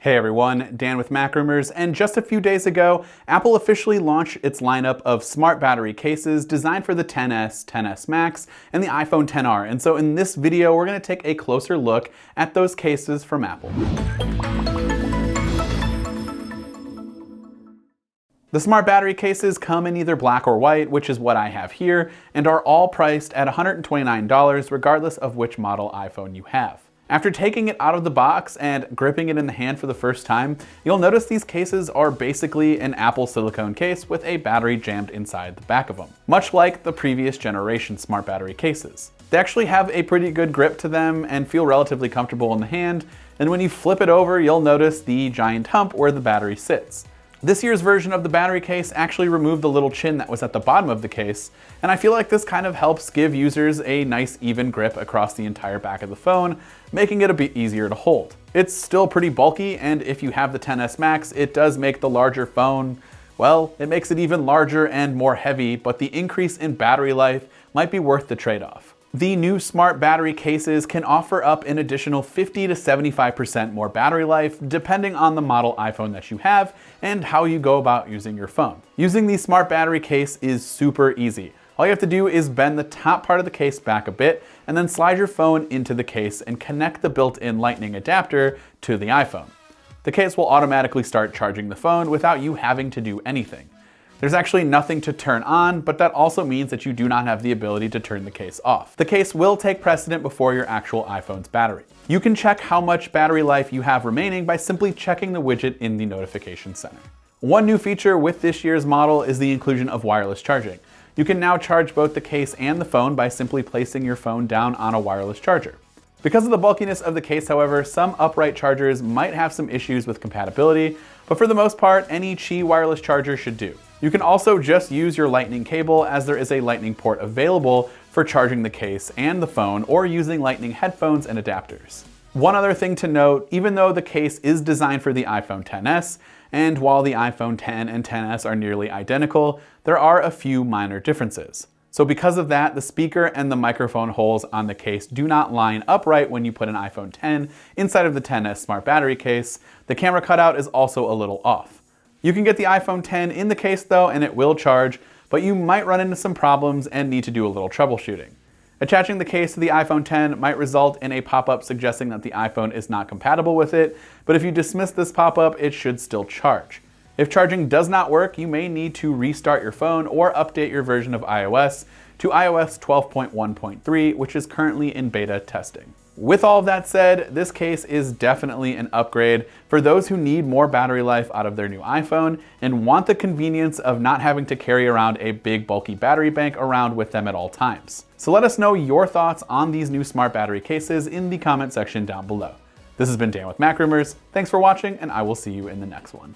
Hey everyone, Dan with Mac Rumors, and just a few days ago, Apple officially launched its lineup of smart battery cases designed for the XS, XS Max, and the iPhone XR. And so in this video, we're going to take a closer look at those cases from Apple. The smart battery cases come in either black or white, which is what I have here, and are all priced at $129 regardless of which model iPhone you have. After taking it out of the box and gripping it in the hand for the first time, you'll notice these cases are basically an Apple silicone case with a battery jammed inside the back of them, much like the previous generation smart battery cases. They actually have a pretty good grip to them and feel relatively comfortable in the hand, and when you flip it over, you'll notice the giant hump where the battery sits. This year's version of the battery case actually removed the little chin that was at the bottom of the case, and I feel like this kind of helps give users a nice even grip across the entire back of the phone, making it a bit easier to hold. It's still pretty bulky, and if you have the XS Max, it does make the larger phone, well, it makes it even larger and more heavy, but the increase in battery life might be worth the trade-off. The new smart battery cases can offer up an additional 50 to 75% more battery life depending on the model iPhone that you have and how you go about using your phone. Using the smart battery case is super easy. All you have to do is bend the top part of the case back a bit and then slide your phone into the case and connect the built-in Lightning adapter to the iPhone. The case will automatically start charging the phone without you having to do anything. There's actually nothing to turn on, but that also means that you do not have the ability to turn the case off. The case will take precedent before your actual iPhone's battery. You can check how much battery life you have remaining by simply checking the widget in the notification center. One new feature with this year's model is the inclusion of wireless charging. You can now charge both the case and the phone by simply placing your phone down on a wireless charger. Because of the bulkiness of the case, however, some upright chargers might have some issues with compatibility, but for the most part, any Qi wireless charger should do. You can also just use your Lightning cable, as there is a Lightning port available for charging the case and the phone, or using Lightning headphones and adapters. One other thing to note, even though the case is designed for the iPhone XS, and while the iPhone X and XS are nearly identical, there are a few minor differences. So because of that, the speaker and the microphone holes on the case do not line upright when you put an iPhone X inside of the XS smart battery case. The camera cutout is also a little off. You can get the iPhone X in the case though, and it will charge, but you might run into some problems and need to do a little troubleshooting. Attaching the case to the iPhone X might result in a pop-up suggesting that the iPhone is not compatible with it, but if you dismiss this pop-up, it should still charge. If charging does not work, you may need to restart your phone or update your version of iOS to iOS 12.1.3, which is currently in beta testing. With all of that said, this case is definitely an upgrade for those who need more battery life out of their new iPhone and want the convenience of not having to carry around a big bulky battery bank around with them at all times. So let us know your thoughts on these new smart battery cases in the comment section down below. This has been Dan with Mac Rumors. Thanks for watching, and I will see you in the next one.